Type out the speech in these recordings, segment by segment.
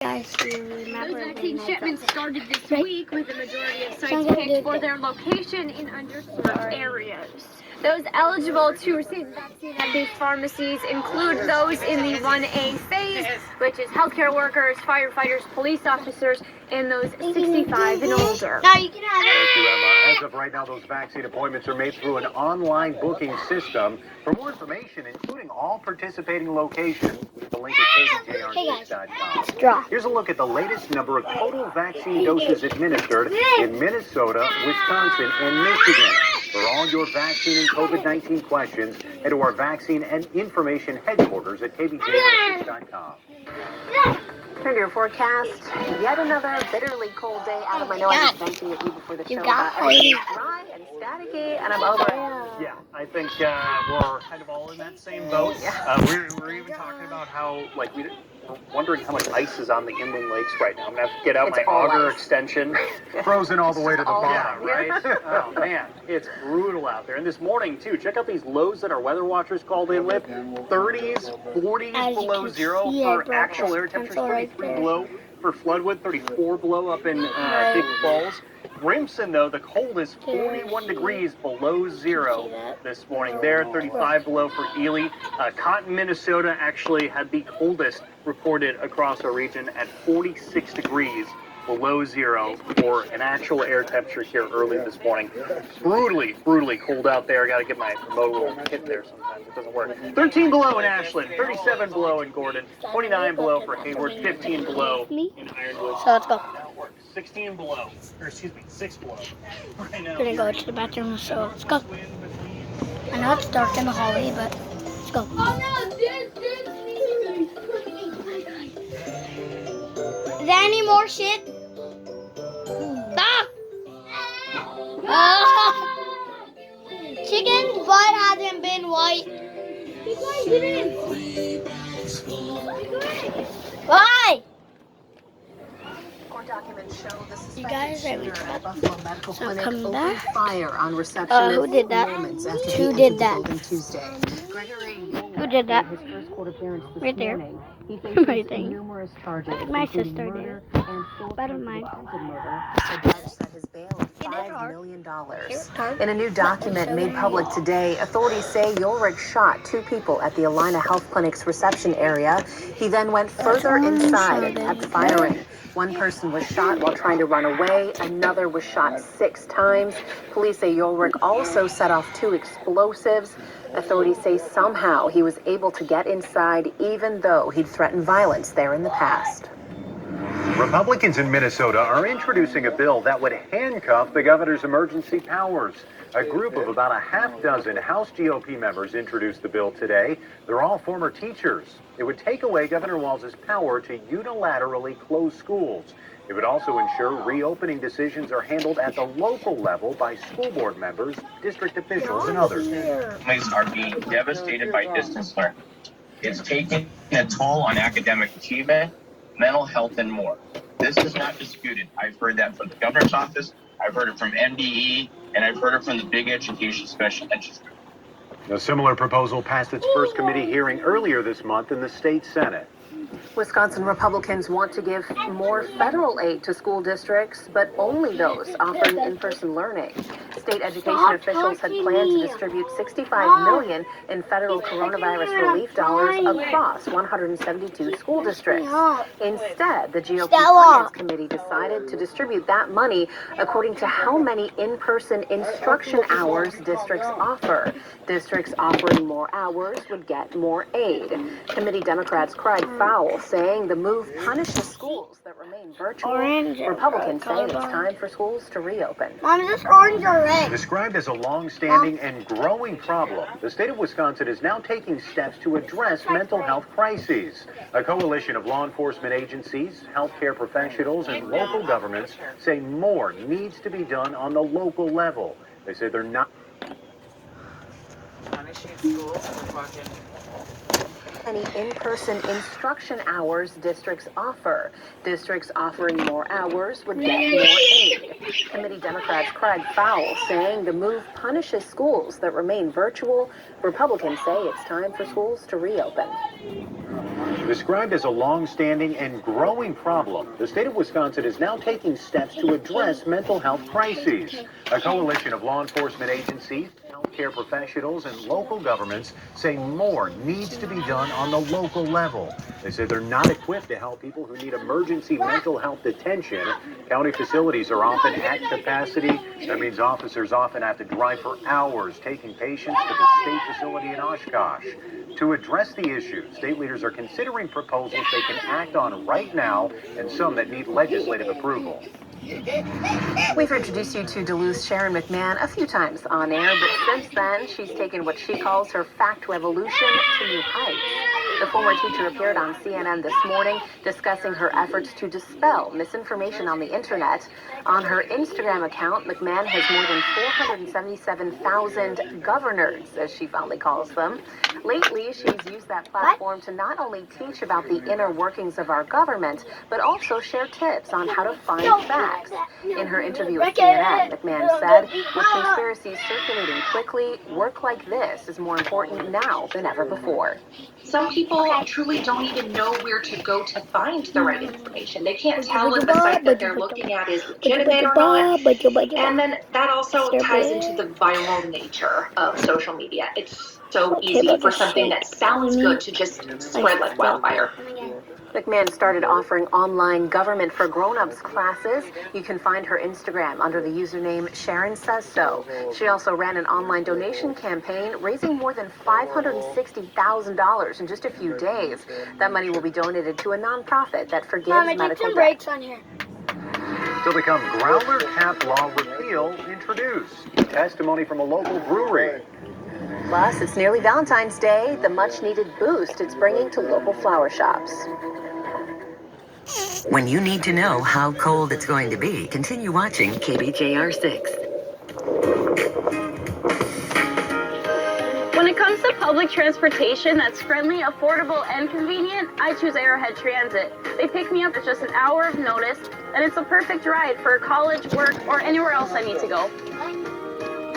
Guys, you remember Those vaccine shipments started this week with the majority of sites picked for their location in underserved areas. Those eligible to receive the vaccine at these pharmacies include those in the 1A phase, which is healthcare workers, firefighters, police officers, and those 65 and older. Now you can have it. Thank you, Emma. As of right now, those vaccine appointments are made through an online booking system. For more information, including all participating locations, the link at kbjr6.com. Here's a look at the latest number of total vaccine doses administered in Minnesota, Wisconsin, and Michigan. For all your vaccine and COVID-19 questions, head to our vaccine and information headquarters at kbjr6.com. Turn to your forecast. Yet another bitterly cold day out of my nose. I was venting at you before the show about everything dry and staticky, and I'm over it. Yeah, I think we're kind of all in that same boat. We're even talking about how, like, we're wondering how much ice is on the inland lakes right now. I'm going to have to get out my auger extension. Frozen all the way to the bottom. Yeah, right? Oh, man, it's brutal out there. And this morning, too, check out these lows that our weather watchers called in with. 30s, 40s below zero for actual air temperatures, 33 below for Floodwood, 34 below up in Big Falls. Grimson, though, the coldest, 41 degrees below zero this morning there, 35 below for Ely. Cotton, Minnesota actually had the coldest reported across our region at 46 degrees below zero for an actual air temperature here early this morning. Brutally, brutally cold out there. Got to get my remote little kit there sometimes. It doesn't work. 13 below in Ashland, 37 below in Gordon, 29 below for Hayward, 15 below in Ironwood. So let's go. 16 below, or excuse me, 6 below. Right now. I'm gonna go to the bathroom, so let's go. I know it's dark in the hallway, but let's go. Is there any more shit? Chicken's butt hasn't been white. Why? Documents show the You guys, I reached at Buffalo Medical So Clinic come opened back. fire on receptionist Who did that? moments after Who he did entered that? the building Tuesday. Gregory Who did that? his first court appearance this Right there. morning. He faces Right there. numerous charges, My including sister murder did. and full I don't mind. attempted murder. The judge set his bail at $5 hard. million. It's hard. In a new document made public today, authorities say Ulrich shot 2 people at the Alina Health Clinic's reception area. He then went further inside and kept firing. One person was shot while trying to run away. Another was shot 6 times. Police say Ulrich also set off 2 explosives. Authorities say somehow he was able to get inside even though he'd threatened violence there in the past. Republicans in Minnesota are introducing a bill that would handcuff the governor's emergency powers. A group of about a half dozen House GOP members introduced the bill today. They're all former teachers. It would take away Governor Walz's power to unilaterally close schools. It would also ensure reopening decisions are handled at the local level by school board members, district officials, and others. Families are being devastated by distance learning. It's taking a toll on academic achievement, mental health, and more. This is not disputed. I've heard that from the governor's office, I've heard it from MDE, and I've heard it from the big education special interest group. A similar proposal passed its first committee hearing earlier this month in the state Senate. Wisconsin Republicans want to give more federal aid to school districts, but only those offering in-person learning. State education officials had planned to distribute $65 million in federal coronavirus relief dollars across 172 school districts. Instead, the GOP Finance Committee decided to distribute that money according to how many in-person instruction hours districts offer. Districts offering more hours would get more aid. Committee Democrats cried foul, saying the move punishes schools that remain virtual. Republicans say it's time for schools to reopen. Mom, is this orange or red? Described as a long-standing and growing problem, the state of Wisconsin is now taking steps to address mental health crises. A coalition of law enforcement agencies, healthcare professionals, and local governments say more needs to be done on the local level. They say they're not Punishing schools, we're talking any in-person instruction hours districts offer. Districts offering more hours would get more aid. Committee Democrats cried foul, saying the move punishes schools that remain virtual. Republicans say it's time for schools to reopen. Described as a long-standing and growing problem, the state of Wisconsin is now taking steps to address mental health crises. A coalition of law enforcement agencies, healthcare professionals, and local governments say more needs to be done on the local level. They say they're not equipped to help people who need emergency mental health detention. County facilities are often at capacity. That means officers often have to drive for hours taking patients to the state facility in Oshkosh. To address the issue, state leaders are considering proposals they can act on right now and some that need legislative approval. We've introduced you to Duluth's Sharon McMahon a few times on air, but since then, she's taken what she calls her fact revolution to new heights. The former teacher appeared on CNN this morning discussing her efforts to dispel misinformation on the internet. On her Instagram account, McMahon has more than 477,000 governors, as she fondly calls them. Lately, she's used that platform to not only teach about the inner workings of our government, but also share tips on how to find facts. In her interview with CNN, McMahon said, with conspiracies circulating quickly, work like this is more important now than ever before. Some people truly don't even know where to go to find the right information. They can't tell if the site that they're looking at is legitimate or not. And then that also ties into the viral nature of social media. It's so easy for something that sounds good to just spread like wildfire. McMahon started offering online Government for Grown-Ups classes. You can find her Instagram under the username Sharon Says So. She also ran an online donation campaign, raising more than $560,000 in just a few days. That money will be donated to a nonprofit that forgives medical debt. Still to come, growler cap law repeal introduced. Testimony from a local brewery. Plus, it's nearly Valentine's Day, the much-needed boost it's bringing to local flower shops. When you need to know how cold it's going to be, continue watching KBJR6. When it comes to public transportation that's friendly, affordable, and convenient, I choose Arrowhead Transit. They pick me up at just an hour of notice, and it's a perfect ride for college, work, or anywhere else I need to go.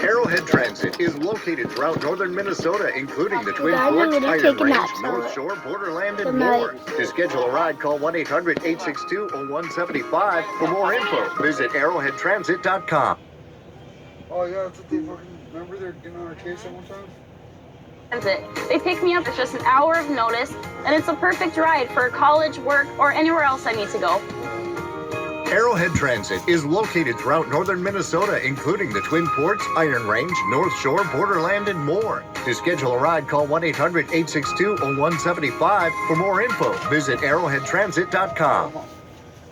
Arrowhead Transit is located throughout northern Minnesota, including the Twin Forks, Iron Range, North Shore, Borderland, and more. To schedule a ride, call 1-800-862-0175. For more info, visit arrowheadtransit.com. Oh, yeah, that's what they fucking... Remember they're getting on our case at one time? Transit. They pick me up at just an hour of notice, and it's a perfect ride for college, work, or anywhere else I need to go. Arrowhead Transit is located throughout northern Minnesota, including the Twin Forks, Iron Range, North Shore, Borderland, and more. To schedule a ride, call 1-800-862-0175. For more info, visit arrowheadtransit.com.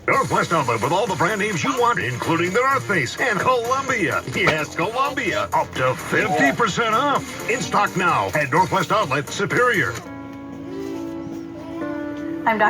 Northwest Outlet with all the brand names you want, including the North Face and Columbia. Yes, Columbia. Up to 50% off. In stock now at Northwest Outlet Superior. I'm Dr.